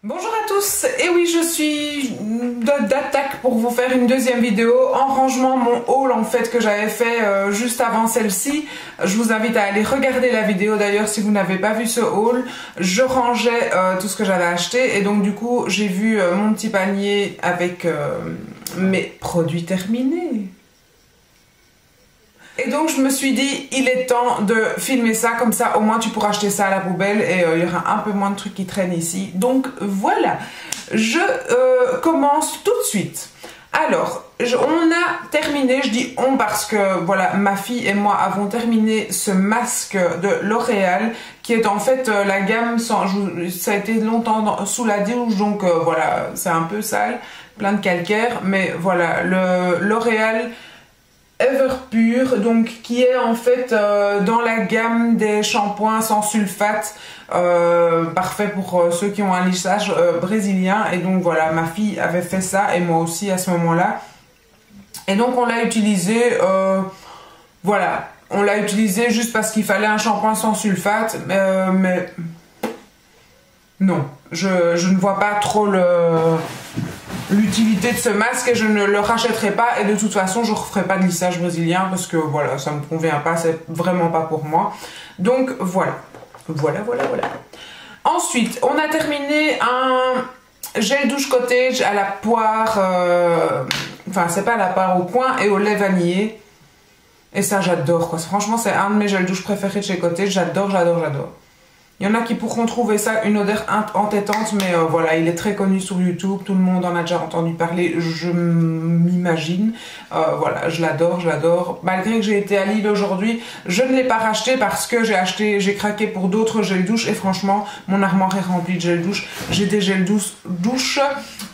Bonjour à tous, et oui je suis d'attaque pour vous faire une deuxième vidéo en rangement mon haul en fait que j'avais fait juste avant celle-ci. Je vous invite à aller regarder la vidéo d'ailleurs si vous n'avez pas vu ce haul. Je rangeais tout ce que j'avais acheté et donc du coup j'ai vu mon petit panier avec mes produits terminés. Et donc je me suis dit, il est temps de filmer ça, comme ça au moins tu pourras acheter ça à la poubelle et il y aura un peu moins de trucs qui traînent ici. Donc voilà, je commence tout de suite. Alors, on a terminé, je dis on parce que voilà, ma fille et moi avons terminé ce masque de L'Oréal qui est en fait la gamme, ça a été longtemps sous la douche donc voilà, c'est un peu sale, plein de calcaire, mais voilà, le L'Oréal Everpure, donc qui est en fait dans la gamme des shampoings sans sulfate, parfait pour ceux qui ont un lissage brésilien. Et donc voilà, ma fille avait fait ça et moi aussi à ce moment-là. Et donc on l'a utilisé, voilà, on l'a utilisé juste parce qu'il fallait un shampoing sans sulfate, mais non, je ne vois pas trop l'utilité de ce masque et je ne le rachèterai pas et de toute façon je ne referai pas de lissage brésilien parce que voilà, ça me convient pas, c'est vraiment pas pour moi. Donc voilà. Ensuite, on a terminé un gel douche cottage à la poire, enfin c'est pas à la poire, au coin et au lait vanillé. Et ça j'adore quoi, franchement c'est un de mes gels douche préférés de chez Cottage, j'adore. Il y en a qui pourront trouver ça une odeur entêtante, mais voilà, il est très connu sur YouTube, tout le monde en a déjà entendu parler, je m'imagine. Voilà, je l'adore. Malgré que j'ai été à Lille aujourd'hui, je ne l'ai pas racheté parce que j'ai craqué pour d'autres gels douche et franchement, mon armoire est remplie de gels douche. J'ai des gels douche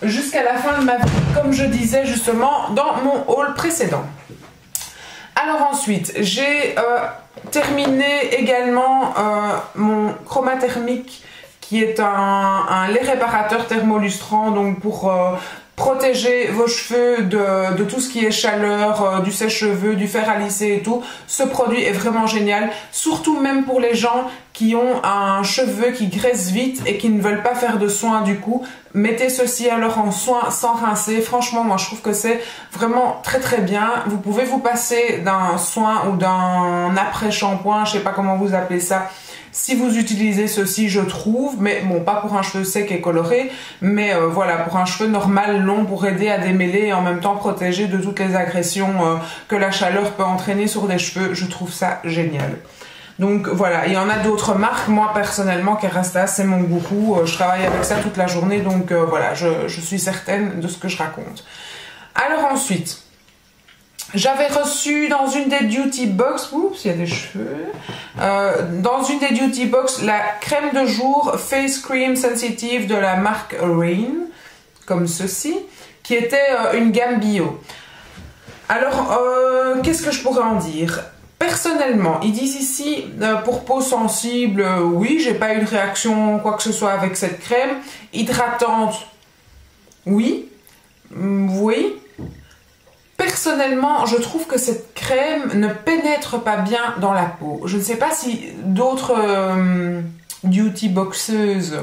jusqu'à la fin de ma vie, comme je disais justement dans mon haul précédent. Alors ensuite, j'ai terminé également mon Chroma Thermique qui est un lait réparateur thermolustrant, donc pour protéger vos cheveux de tout ce qui est chaleur, du sèche-cheveux, du fer à lisser et tout. Ce produit est vraiment génial, surtout même pour les gens qui ont un cheveu qui graisse vite et qui ne veulent pas faire de soins du coup. Mettez ceci alors en soin sans rincer. Franchement, moi je trouve que c'est vraiment très bien. Vous pouvez vous passer d'un soin ou d'un après-shampoing, je sais pas comment vous appelez ça, si vous utilisez ceci, je trouve, mais bon, pas pour un cheveu sec et coloré, mais voilà, pour un cheveu normal, long, pour aider à démêler et en même temps protéger de toutes les agressions que la chaleur peut entraîner sur des cheveux. Je trouve ça génial. Donc voilà, il y en a d'autres marques. Moi personnellement, Kerastase, c'est mon gourou. Je travaille avec ça toute la journée, donc voilà, je suis certaine de ce que je raconte. Alors ensuite, j'avais reçu dans une des Duty Box, oups, il y a des cheveux, dans une des Duty Box, la crème de jour Face Cream Sensitive de la marque Rain, comme ceci, qui était une gamme bio. Alors, qu'est-ce que je pourrais en dire ? Personnellement, ils disent ici, pour peau sensible, oui, j'ai pas eu de réaction, quoi que ce soit avec cette crème. Hydratante, oui. Personnellement, je trouve que cette crème ne pénètre pas bien dans la peau. Je ne sais pas si d'autres beauty boxeuses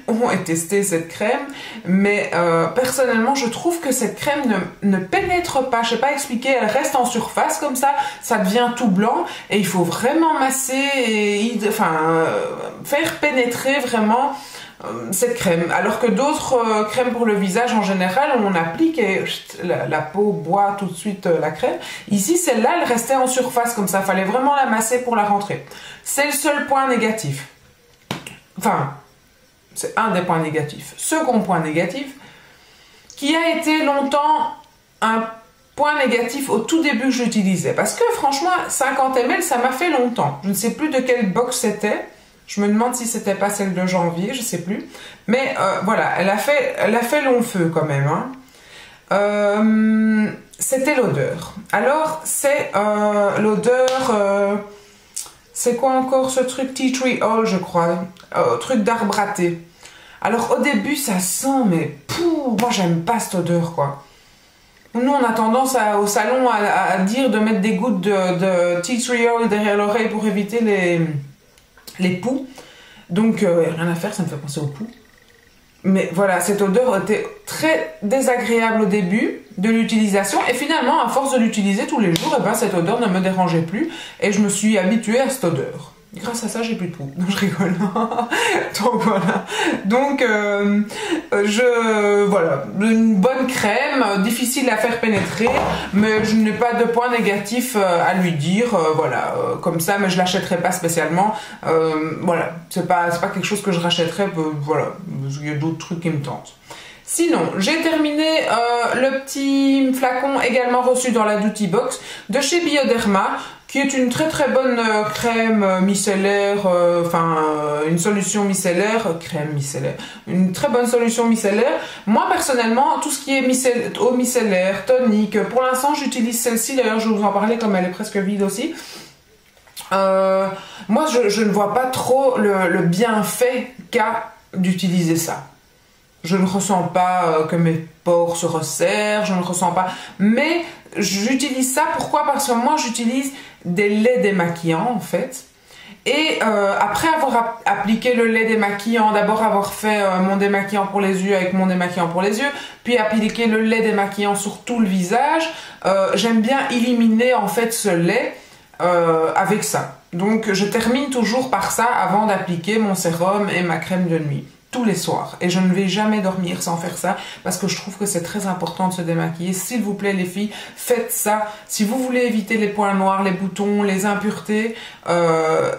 ont testé cette crème, mais personnellement, je trouve que cette crème ne pénètre pas. Je ne sais pas expliquer, elle reste en surface comme ça devient tout blanc et il faut vraiment masser et faire pénétrer vraiment cette crème, alors que d'autres crèmes pour le visage en général on applique et la peau boit tout de suite la crème. Ici celle-là elle restait en surface comme ça, fallait vraiment la masser pour la rentrer. C'est le seul point négatif, enfin c'est un des points négatifs. Second point négatif qui a été longtemps un point négatif au tout début que j'utilisais, parce que franchement 50 ml ça m'a fait longtemps. Je ne sais plus de quelle box c'était. Je me demande si c'était pas celle de janvier, je sais plus. Mais voilà, elle a fait long feu quand même. Hein. C'était l'odeur. Alors, c'est l'odeur... c'est quoi encore ce truc? Tea Tree Oil, je crois. Truc d'arbre à thé. Alors, au début, ça sent, mais... moi, j'aime pas cette odeur, quoi. Nous, on a tendance au salon à dire de mettre des gouttes de Tea Tree Oil derrière l'oreille pour éviter les poux. Donc, rien à faire, ça me fait penser aux poux. Mais voilà, cette odeur était très désagréable au début de l'utilisation. Et finalement, à force de l'utiliser tous les jours, eh ben, cette odeur ne me dérangeait plus. Et je me suis habituée à cette odeur. Grâce à ça, j'ai plus de peau. Donc, je rigole. Donc, voilà. Donc, voilà. Une bonne crème, difficile à faire pénétrer, mais je n'ai pas de point négatif à lui dire. Voilà. Comme ça, mais je l'achèterai pas spécialement. Voilà. C'est pas quelque chose que je rachèterais. Voilà. Il y a d'autres trucs qui me tentent. Sinon, j'ai terminé le petit flacon également reçu dans la Duty Box de chez Bioderma, qui est une très très bonne crème micellaire, une solution micellaire, crème micellaire, une très bonne solution micellaire. Moi personnellement, tout ce qui est eau micellaire, tonique, pour l'instant j'utilise celle-ci, d'ailleurs je vais vous en parler comme elle est presque vide aussi. Moi je ne vois pas trop le bienfait qu'a d'utiliser ça. Je ne ressens pas que mes pores se resserrent, je ne ressens pas. Mais j'utilise ça, pourquoi? Parce que moi j'utilise des laits démaquillants en fait. Et après avoir appliqué le lait démaquillant, d'abord avoir fait mon démaquillant pour les yeux avec mon démaquillant pour les yeux, puis appliquer le lait démaquillant sur tout le visage, j'aime bien éliminer en fait ce lait avec ça. Donc je termine toujours par ça avant d'appliquer mon sérum et ma crème de nuit. Tous les soirs, et je ne vais jamais dormir sans faire ça parce que je trouve que c'est très important de se démaquiller. S'il vous plaît les filles, faites ça. Si vous voulez éviter les points noirs, les boutons, les impuretés,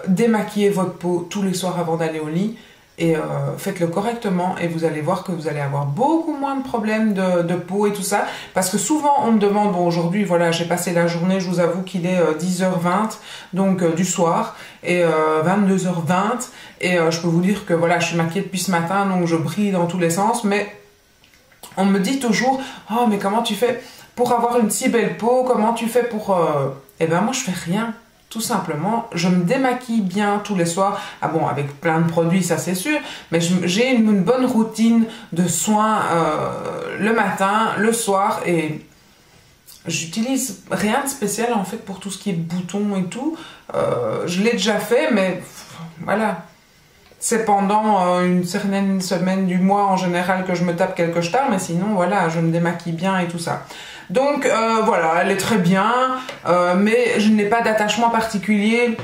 démaquillez votre peau tous les soirs avant d'aller au lit et faites-le correctement et vous allez voir que vous allez avoir beaucoup moins de problèmes de peau et tout ça, parce que souvent on me demande, bon aujourd'hui voilà j'ai passé la journée, je vous avoue qu'il est 10h20 donc du soir et 22h20 et je peux vous dire que voilà je suis maquillée depuis ce matin donc je brille dans tous les sens, mais on me dit toujours oh mais comment tu fais pour avoir une si belle peau, comment tu fais pour eh ben moi je fais rien. Tout simplement, je me démaquille bien tous les soirs. Ah bon, avec plein de produits, ça c'est sûr. Mais j'ai une bonne routine de soins le matin, le soir. Et j'utilise rien de spécial en fait pour tout ce qui est boutons et tout. Je l'ai déjà fait, mais voilà. C'est pendant une certaine semaine du mois en général que je me tape quelques stars. Mais sinon, voilà, je me démaquille bien et tout ça. Donc voilà, elle est très bien, mais je n'ai pas d'attachement particulier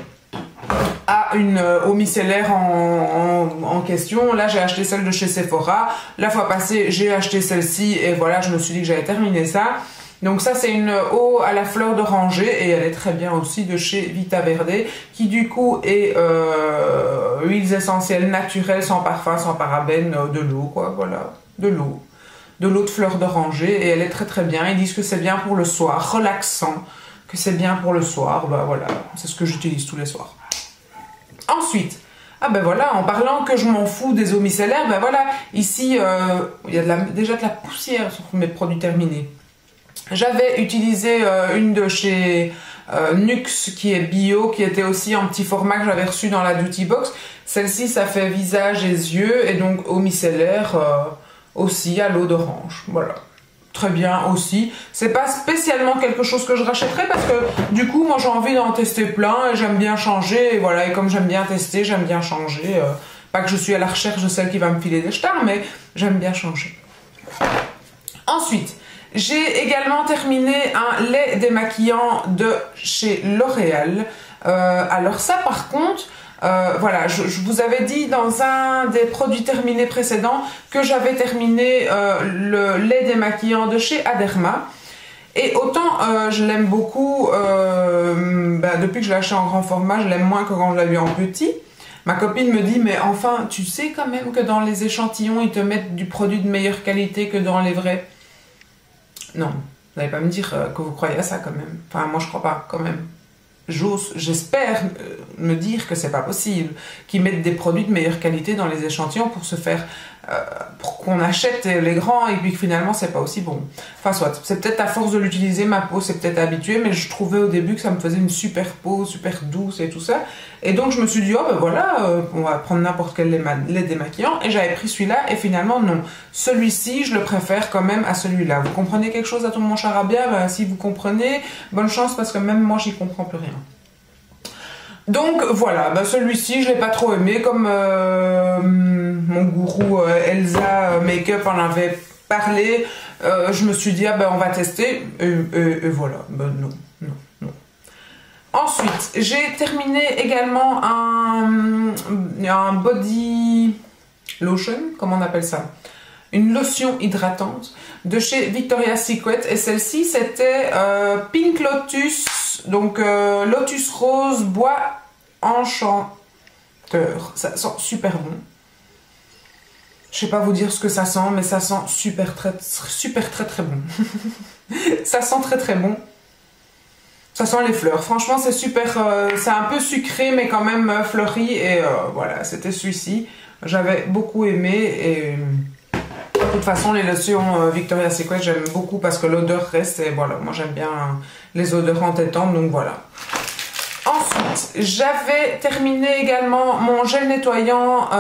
à une eau micellaire en question. Là, j'ai acheté celle de chez Sephora. La fois passée, j'ai acheté celle-ci et voilà, je me suis dit que j'allais terminer ça. Donc ça, c'est une eau à la fleur d'oranger et elle est très bien aussi de chez Vita Verde, qui du coup est huiles essentielles naturelles, sans parfum, sans parabènes, de l'eau, quoi, voilà, de l'eau de fleur d'oranger et elle est très très bien. Ils disent que c'est bien pour le soir, relaxant, que c'est bien pour le soir. Bah voilà, c'est ce que j'utilise tous les soirs. Ensuite, ah ben voilà, en parlant que je m'en fous des eaux micellaires, ben voilà, ici il y a déjà de la poussière sur mes produits terminés. J'avais utilisé une de chez Nux qui est bio, qui était aussi en petit format que j'avais reçu dans la Duty Box. Celle-ci, ça fait visage et yeux et donc eau micellaire aussi à l'eau d'orange, voilà, très bien aussi. C'est pas spécialement quelque chose que je rachèterais parce que du coup moi j'ai envie d'en tester plein et j'aime bien changer et voilà, et comme j'aime bien tester, j'aime bien changer, pas que je suis à la recherche de celle qui va me filer des stars, mais j'aime bien changer. Ensuite, j'ai également terminé un lait démaquillant de chez L'Oréal. Alors ça par contre, voilà, je vous avais dit dans un des produits terminés précédents que j'avais terminé le lait démaquillant de chez Aderma. Et autant je l'aime beaucoup, depuis que je l'ai acheté en grand format, je l'aime moins que quand je l'ai eu en petit. Ma copine me dit, mais enfin, tu sais quand même que dans les échantillons, ils te mettent du produit de meilleure qualité que dans les vrais. Non, vous n'allez pas me dire que vous croyez à ça quand même. Enfin, moi je crois pas quand même. J'espère me dire que c'est pas possible qu'ils mettent des produits de meilleure qualité dans les échantillons pour se faire pour qu'on achète les grands et puis que finalement c'est pas aussi bon. Enfin soit, c'est peut-être à force de l'utiliser, ma peau s'est peut-être habituée, mais je trouvais au début que ça me faisait une super peau, super douce et tout ça. Et donc je me suis dit, oh ben voilà, on va prendre n'importe quel lait démaquillant, et j'avais pris celui-là et finalement non. Celui-ci, je le préfère quand même à celui-là. Vous comprenez quelque chose à tout mon charabia? Ben, si vous comprenez, bonne chance parce que même moi j'y comprends plus rien. Donc voilà, ben celui-ci je l'ai pas trop aimé, comme mon gourou Elsa Makeup en avait parlé. Je me suis dit, ah ben on va tester. Et voilà, ben non. Ensuite, j'ai terminé également un body lotion, comment on appelle ça? Une lotion hydratante de chez Victoria's Secret. Et celle-ci, c'était Pink Lotus, donc Lotus Rose Bois Enchanteur. Ça sent super bon. Je sais pas vous dire ce que ça sent, mais ça sent super très bon. Ça sent très bon. Ça sent les fleurs. Franchement, c'est super. C'est un peu sucré, mais quand même fleuri. Et voilà, c'était celui-ci. J'avais beaucoup aimé. Et de toute façon, les lotions Victoria's Secret, j'aime beaucoup parce que l'odeur reste. Et voilà, moi j'aime bien les odeurs entêtantes. Donc voilà. Ensuite, j'avais terminé également mon gel nettoyant.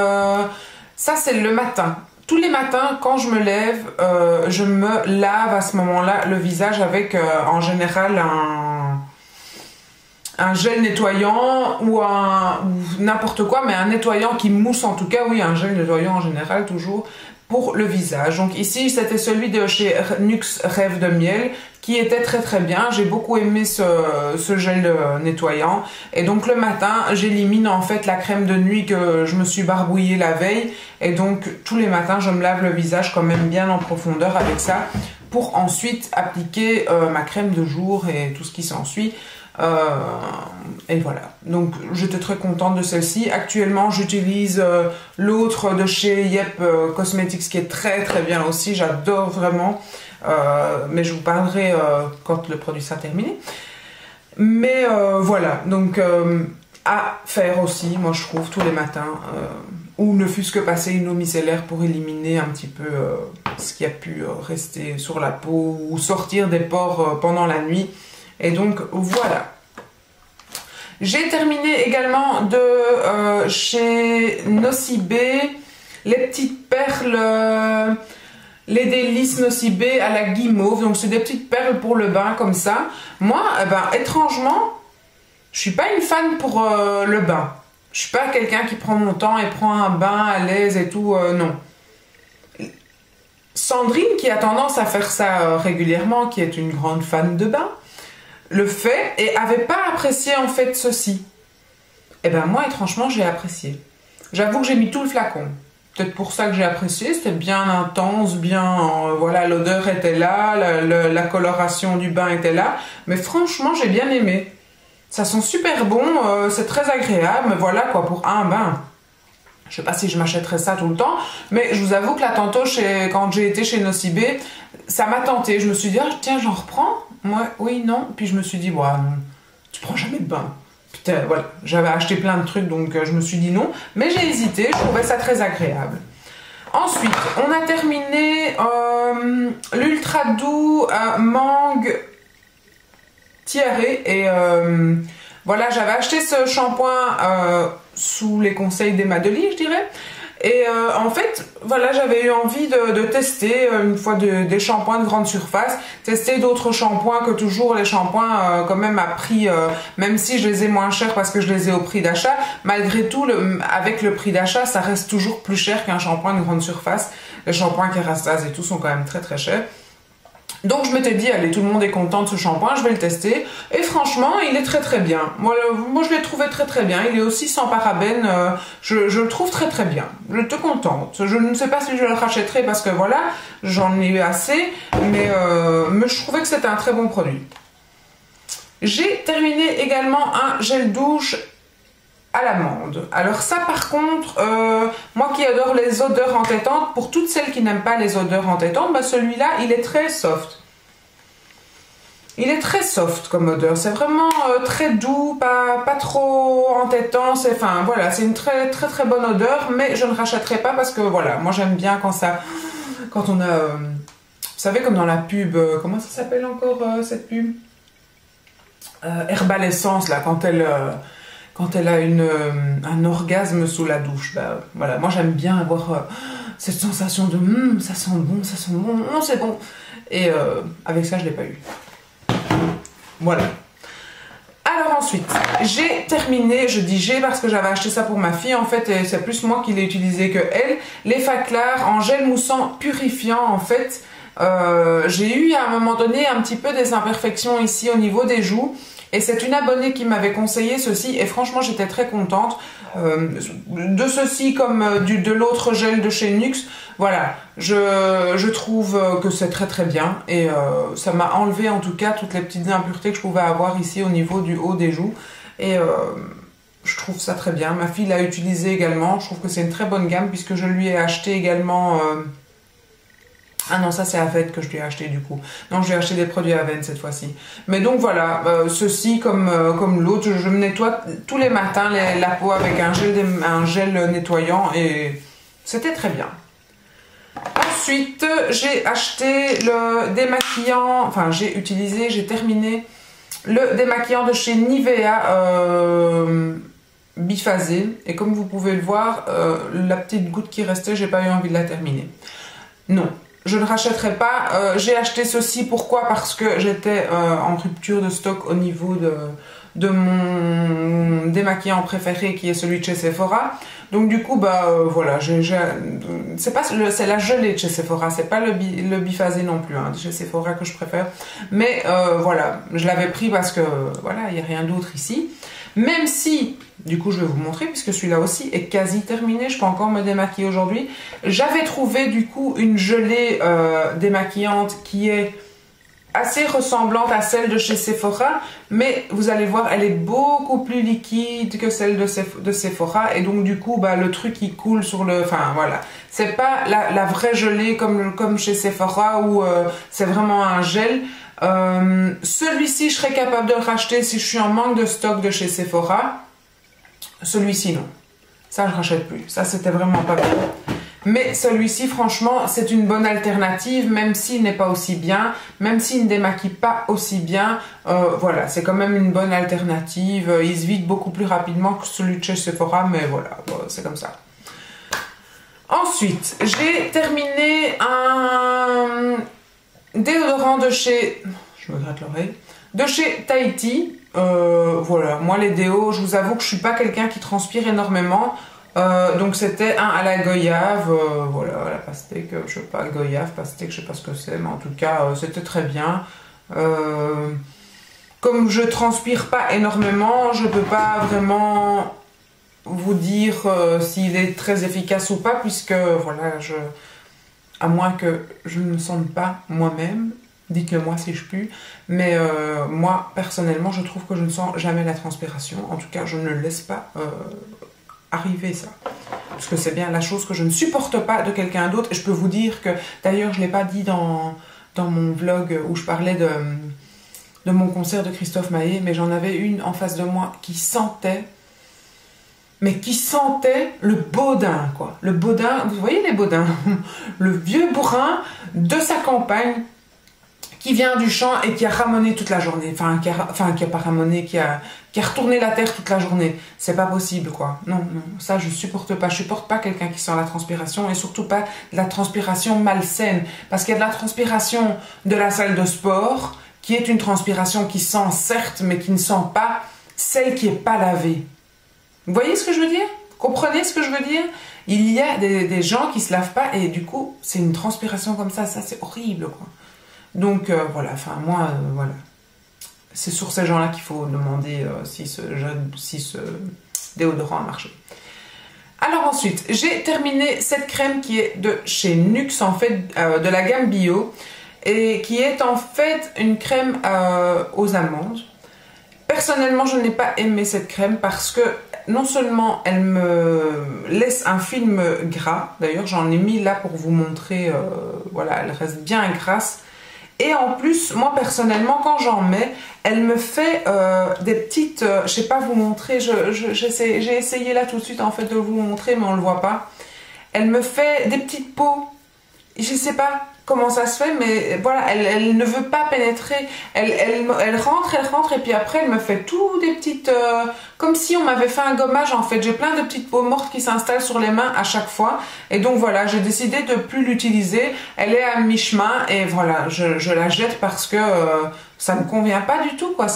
Ça, c'est le matin. Tous les matins, quand je me lève, je me lave à ce moment-là le visage avec en général un gel nettoyant ou n'importe quoi, mais un nettoyant qui mousse en tout cas. Oui, un gel nettoyant en général toujours pour le visage. Donc ici, c'était celui de chez NYX Rêve de Miel qui était très bien. J'ai beaucoup aimé ce gel nettoyant. Et donc le matin, j'élimine en fait la crème de nuit que je me suis barbouillée la veille. Et donc tous les matins, je me lave le visage quand même bien en profondeur avec ça pour ensuite appliquer ma crème de jour et tout ce qui s'ensuit. Et voilà, donc j'étais très contente de celle-ci. Actuellement j'utilise l'autre de chez Yep Cosmetics qui est très bien aussi, j'adore vraiment, mais je vous parlerai quand le produit sera terminé. Mais voilà, donc à faire aussi, moi je trouve, tous les matins, ou ne fût-ce que passer une eau micellaire pour éliminer un petit peu ce qui a pu rester sur la peau ou sortir des pores pendant la nuit. Et donc voilà. J'ai terminé également de chez Nocibé les petites perles, les délices Nocibé à la guimauve. Donc c'est des petites perles pour le bain comme ça. Moi, eh ben, étrangement, je suis pas une fan pour le bain. Je suis pas quelqu'un qui prend mon temps et prend un bain à l'aise et tout, non. Sandrine, qui a tendance à faire ça régulièrement, qui est une grande fan de bain, le fait et avait pas apprécié en fait ceci. Et ben moi étrangement j'ai apprécié. J'avoue que j'ai mis tout le flacon. Peut-être pour ça que j'ai apprécié, c'était bien intense, bien voilà, l'odeur était là, la coloration du bain était là, mais franchement j'ai bien aimé. Ça sent super bon, c'est très agréable, mais voilà quoi, pour un bain. Je sais pas si je m'achèterais ça tout le temps, mais je vous avoue que là tantôt quand j'ai été chez Nocibé, ça m'a tenté. Je me suis dit ah, tiens j'en reprends. Moi, oui, non. Puis je me suis dit, ouais, non, tu prends jamais de bain. Putain, voilà. J'avais acheté plein de trucs, donc je me suis dit non. Mais j'ai hésité, je trouvais ça très agréable. Ensuite, on a terminé l'Ultra Doux Mangue Tiaré. Et voilà, j'avais acheté ce shampoing sous les conseils d'Emma Delis, je dirais. Et en fait, voilà, j'avais eu envie de tester une fois des shampoings de grande surface, tester d'autres shampoings que toujours les shampoings quand même à prix, même si je les ai moins chers parce que je les ai au prix d'achat, malgré tout, avec le prix d'achat, ça reste toujours plus cher qu'un shampoing de grande surface. Les shampoings Kerastase et tout sont quand même très chers. Donc je m'étais dit, allez, tout le monde est content de ce shampoing, je vais le tester. Et franchement, il est très bien. Moi je l'ai trouvé très bien. Il est aussi sans parabènes. Je le trouve très bien. Je te contente. Je ne sais pas si je le rachèterai parce que voilà, j'en ai eu assez. Mais je trouvais que c'était un très bon produit. J'ai terminé également un gel douche à l'amande. Alors ça par contre, moi qui adore les odeurs entêtantes, pour toutes celles qui n'aiment pas les odeurs entêtantes, bah celui-là il est très soft. Il est très soft comme odeur, c'est vraiment très doux, pas trop entêtant, enfin voilà, c'est une très bonne odeur, mais je ne rachèterai pas parce que voilà, moi j'aime bien quand on a, vous savez comme dans la pub, comment ça s'appelle encore cette pub, Herbal Essence là, quand elle a un orgasme sous la douche. Bah, voilà, moi j'aime bien avoir cette sensation de ça sent bon, c'est bon. Et avec ça, je ne l'ai pas eu. Voilà. Alors ensuite, j'ai terminé, je dis j'ai parce que j'avais acheté ça pour ma fille en fait, et c'est plus moi qui l'ai utilisé que elle, les Faclar en gel moussant purifiant en fait. J'ai eu à un moment donné un petit peu des imperfections ici au niveau des joues. Et c'est une abonnée qui m'avait conseillé ceci et franchement j'étais très contente de ceci comme de l'autre gel de chez NYX. Voilà, je trouve que c'est très très bien et ça m'a enlevé en tout cas toutes les petites impuretés que je pouvais avoir ici au niveau du haut des joues. Et je trouve ça très bien. Ma fille l'a utilisé également, je trouve que c'est une très bonne gamme puisque je lui ai acheté également... Ah non, ça c'est Avène que je lui ai acheté du coup. Non, je lui ai acheté des produits Avène cette fois-ci. Mais donc voilà, ceci comme l'autre, je me nettoie tous les matins la peau avec un gel nettoyant et c'était très bien. Ensuite, j'ai acheté le démaquillant, enfin j'ai terminé le démaquillant de chez Nivea biphasé. Et comme vous pouvez le voir, la petite goutte qui restait, j'ai pas eu envie de la terminer. Non. Je ne rachèterai pas. J'ai acheté ceci, pourquoi? Parce que j'étais en rupture de stock au niveau de mon démaquillant préféré qui est celui de chez Sephora. Donc du coup, voilà, c'est la gelée de chez Sephora, c'est pas le biphasé non plus, hein, de chez Sephora que je préfère. Mais voilà, je l'avais pris parce que voilà, il n'y a rien d'autre ici. Même si, du coup je vais vous montrer puisque celui-là aussi est quasi terminé, je peux encore me démaquiller aujourd'hui. J'avais trouvé du coup une gelée démaquillante qui est assez ressemblante à celle de chez Sephora, mais vous allez voir elle est beaucoup plus liquide que celle de Sephora et donc du coup le truc il coule sur le... Enfin voilà, c'est pas la vraie gelée comme chez Sephora où c'est vraiment un gel. Celui-ci je serais capable de le racheter si je suis en manque de stock de chez Sephora. Celui-ci non, ça je rachète plus, ça c'était vraiment pas bien. Mais celui-ci franchement c'est une bonne alternative, même s'il n'est pas aussi bien, même s'il ne démaquille pas aussi bien, voilà, c'est quand même une bonne alternative. Il se vide beaucoup plus rapidement que celui de chez Sephora, mais voilà, c'est comme ça. Ensuite j'ai terminé un déodorant de chez... Je me gratte l'oreille. De chez Tahiti. Voilà, moi les déos, je vous avoue que je suis pas quelqu'un qui transpire énormément. Donc c'était un à la goyave. Voilà, la pastèque, je sais pas, goyave, pastèque, je sais pas ce que c'est. Mais en tout cas, c'était très bien. Comme je transpire pas énormément, je peux pas vraiment vous dire s'il est très efficace ou pas. Puisque voilà, à moins que je ne sente pas moi-même, dites-le moi si je puis, mais moi personnellement je trouve que je ne sens jamais la transpiration, en tout cas je ne laisse pas arriver ça, parce que c'est bien la chose que je ne supporte pas de quelqu'un d'autre. Et je peux vous dire que, d'ailleurs je ne l'ai pas dit dans mon vlog où je parlais de mon concert de Christophe Maé, mais j'en avais une en face de moi qui sentait, mais qui sentait le baudin, quoi. Le baudin, vous voyez les baudins, le vieux bourrin de sa campagne qui vient du champ et qui a ramoné toute la journée. Qui a pas ramoné, qui a retourné la terre toute la journée. C'est pas possible, quoi. Non, non, ça je supporte pas. Je supporte pas quelqu'un qui sent la transpiration et surtout pas de la transpiration malsaine. Parce qu'il y a de la transpiration de la salle de sport qui est une transpiration qui sent certes, mais qui ne sent pas celle qui est pas lavée. Vous voyez ce que je veux dire? Comprenez ce que je veux dire? Il y a des gens qui se lavent pas et du coup, c'est une transpiration comme ça c'est horrible, quoi. Donc voilà, enfin moi, voilà. C'est sur ces gens-là qu'il faut demander si ce déodorant a marché. Alors ensuite, j'ai terminé cette crème qui est de chez NYX, en fait, de la gamme bio, et qui est en fait une crème aux amandes. Personnellement, je n'ai pas aimé cette crème parce que non seulement elle me laisse un film gras, d'ailleurs j'en ai mis là pour vous montrer, voilà, elle reste bien grasse. Et en plus, moi personnellement, quand j'en mets, elle me fait des petites... je sais pas vous montrer, j'ai essayé là tout de suite en fait de vous montrer, mais on le voit pas. Elle me fait des petites peaux. Je sais pas comment ça se fait, mais voilà, elle ne veut pas pénétrer. Elle rentre, et puis après elle me fait tout des petites... comme si on m'avait fait un gommage en fait. J'ai plein de petites peaux mortes qui s'installent sur les mains à chaque fois. Et donc voilà, j'ai décidé de plus l'utiliser. Elle est à mi-chemin et voilà, je la jette parce que ça me convient pas du tout, quoi.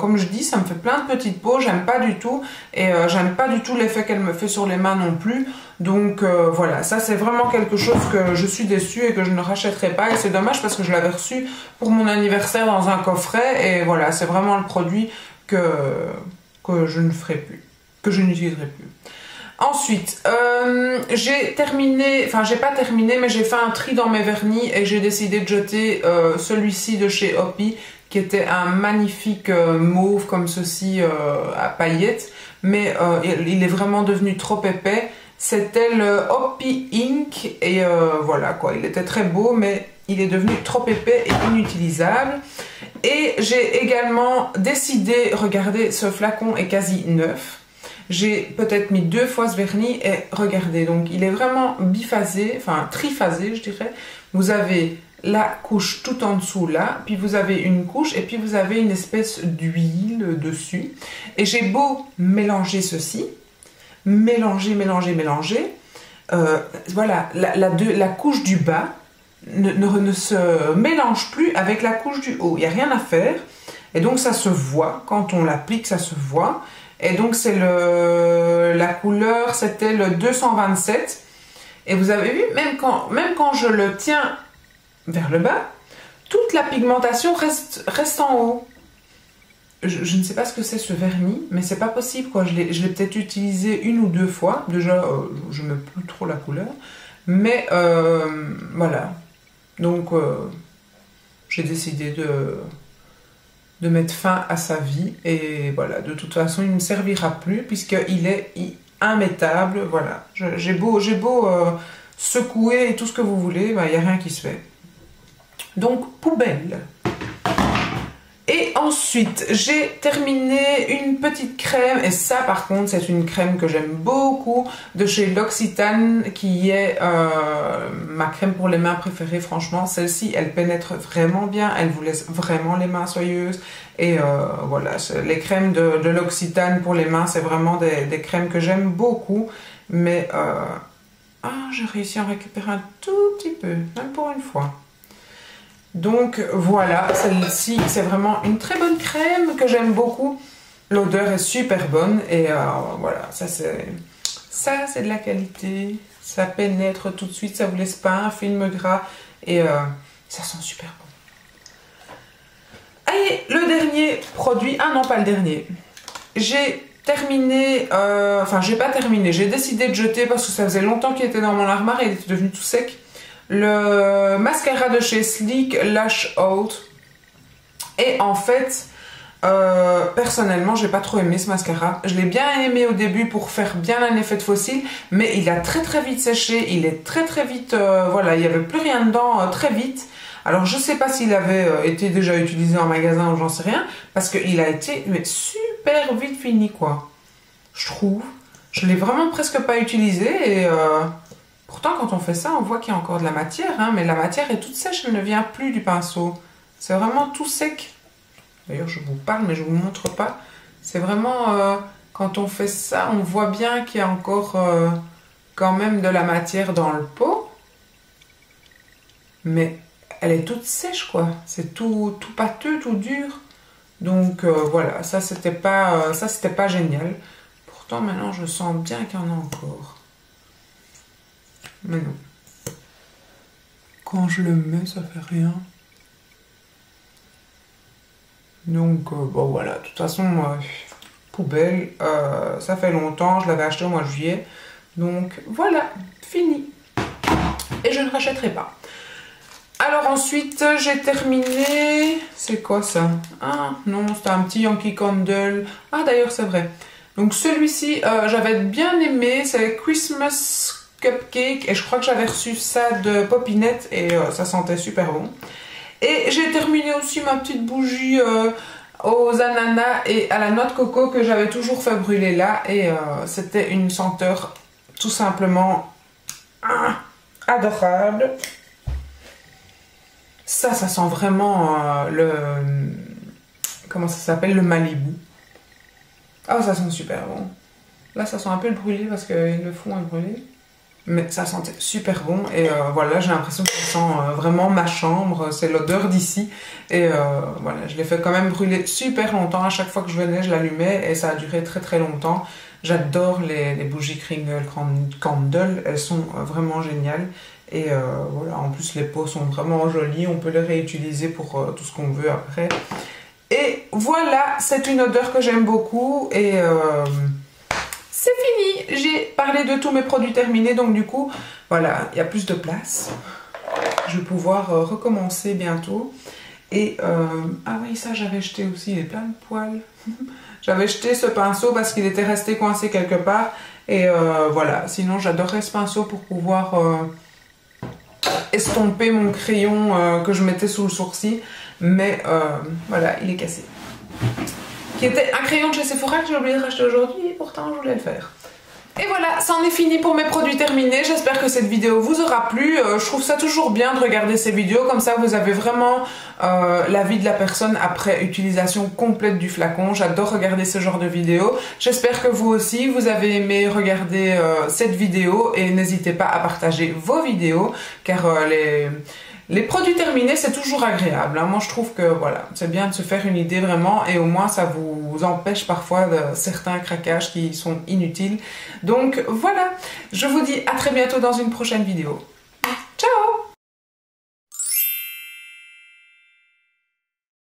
Comme je dis, ça me fait plein de petites peaux, j'aime pas du tout. Et j'aime pas du tout l'effet qu'elle me fait sur les mains non plus. Donc voilà, ça c'est vraiment quelque chose que je suis déçue et que je ne rachèterai pas. Et c'est dommage parce que je l'avais reçu pour mon anniversaire dans un coffret. Et voilà, c'est vraiment le produit que je ne ferai plus, que je n'utiliserai plus. Ensuite, j'ai terminé, enfin j'ai pas terminé, mais j'ai fait un tri dans mes vernis et j'ai décidé de jeter celui-ci de chez Hopi, qui était un magnifique mauve comme ceci à paillettes, mais il est vraiment devenu trop épais. C'était le Hopi Ink et voilà quoi, il était très beau, mais il est devenu trop épais et inutilisable. Et j'ai également décidé, regardez, ce flacon est quasi neuf. J'ai peut-être mis 2 fois ce vernis et regardez, donc il est vraiment biphasé, enfin triphasé je dirais. Vous avez la couche tout en dessous là, puis vous avez une couche et puis vous avez une espèce d'huile dessus. Et j'ai beau mélanger ceci, mélanger, voilà, la couche du bas ne se mélange plus avec la couche du haut, il n'y a rien à faire. Et donc ça se voit, quand on l'applique ça se voit. Et donc c'est la couleur, c'était le 227. Et vous avez vu, même quand je le tiens vers le bas, toute la pigmentation reste en haut. Je ne sais pas ce que c'est ce vernis, mais c'est pas possible quoi. Je l'ai peut-être utilisé 1 ou 2 fois. Déjà, je n'aime plus trop la couleur. Mais voilà. Donc j'ai décidé de mettre fin à sa vie et voilà, de toute façon il ne me servira plus puisqu'il est immettable. Voilà, j'ai beau secouer et tout ce que vous voulez, il n'y a rien qui se fait, donc poubelle. Et ensuite j'ai terminé une petite crème, et ça par contre c'est une crème que j'aime beaucoup, de chez L'Occitane, qui est ma crème pour les mains préférée. Franchement celle-ci elle pénètre vraiment bien, elle vous laisse vraiment les mains soyeuses. Et voilà, les crèmes de L'Occitane pour les mains c'est vraiment des crèmes que j'aime beaucoup. Mais j'ai réussi à en récupérer un tout petit peu, même pour une fois. Donc voilà, celle-ci c'est vraiment une très bonne crème que j'aime beaucoup. L'odeur est super bonne et voilà, ça c'est de la qualité. Ça pénètre tout de suite, ça vous laisse pas un film gras et ça sent super bon. Et le dernier produit, ah non pas le dernier, j'ai terminé, enfin j'ai pas terminé, j'ai décidé de jeter parce que ça faisait longtemps qu'il était dans mon armoire et il était devenu tout sec. Le mascara de chez Sleek Lash Out. Et en fait, personnellement, j'ai pas trop aimé ce mascara. Je l'ai bien aimé au début pour faire bien un effet de fossile, mais il a très vite séché. Il est très vite, voilà, il n'y avait plus rien dedans très vite. Alors je sais pas s'il avait été déjà utilisé en magasin ou j'en sais rien, parce qu'il a été mais super vite fini quoi. Je trouve. Je l'ai vraiment presque pas utilisé et pourtant, quand on fait ça, on voit qu'il y a encore de la matière, hein, mais la matière est toute sèche, elle ne vient plus du pinceau. C'est vraiment tout sec. D'ailleurs, je vous parle, mais je ne vous montre pas. C'est vraiment, quand on fait ça, on voit bien qu'il y a encore quand même de la matière dans le pot. Mais elle est toute sèche, quoi. C'est tout pâteux, tout dur. Donc voilà, ça c'était pas génial. Pourtant, maintenant, je sens bien qu'il y en a encore. Mais non. Quand je le mets, ça fait rien. Donc, bon voilà. De toute façon, poubelle. Ça fait longtemps. Je l'avais acheté au mois de juillet. Donc, voilà. Fini. Et je ne rachèterai pas. Alors ensuite, j'ai terminé... C'est quoi ça? Ah, non, c'était un petit Yankee Candle. Ah, d'ailleurs, c'est vrai. Donc, celui-ci, j'avais bien aimé. C'est Christmas Cupcake et je crois que j'avais reçu ça de Popinette et ça sentait super bon. Et j'ai terminé aussi ma petite bougie aux ananas et à la noix de coco que j'avais toujours fait brûler là et c'était une senteur tout simplement adorable. Ça sent vraiment comment ça s'appelle, le Malibu. Ah, ça sent super bon. Là ça sent un peu le brûlé parce que le fond est brûlé. mais ça sentait super bon. Et voilà, j'ai l'impression que ça sent vraiment ma chambre, c'est l'odeur d'ici. Et voilà, je l'ai fait quand même brûler super longtemps. À chaque fois que je venais, je l'allumais et ça a duré très très longtemps. J'adore les bougies Kringle Candle, elles sont vraiment géniales. Et voilà, en plus les pots sont vraiment jolis, on peut les réutiliser pour tout ce qu'on veut après. Et voilà, c'est une odeur que j'aime beaucoup et c'est fini. J'ai parlé de tous mes produits terminés, donc du coup, voilà, il y a plus de place. Je vais pouvoir recommencer bientôt. Et, ah oui, ça j'avais jeté aussi, il est plein de poils. J'avais jeté ce pinceau parce qu'il était resté coincé quelque part. Et voilà, sinon j'adorerais ce pinceau pour pouvoir estomper mon crayon que je mettais sous le sourcil. Mais voilà, il est cassé. Qui était un crayon de chez Sephora que j'ai oublié de racheter aujourd'hui et pourtant je voulais le faire. Et voilà, c'en est fini pour mes produits terminés. J'espère que cette vidéo vous aura plu. Je trouve ça toujours bien de regarder ces vidéos. Comme ça, vous avez vraiment l'avis de la personne après utilisation complète du flacon. J'adore regarder ce genre de vidéos. J'espère que vous aussi, vous avez aimé regarder cette vidéo. Et n'hésitez pas à partager vos vidéos. Car les produits terminés, c'est toujours agréable. Hein. Moi, je trouve que voilà, c'est bien de se faire une idée vraiment et au moins, ça vous empêche parfois de certains craquages qui sont inutiles. Donc voilà, je vous dis à très bientôt dans une prochaine vidéo.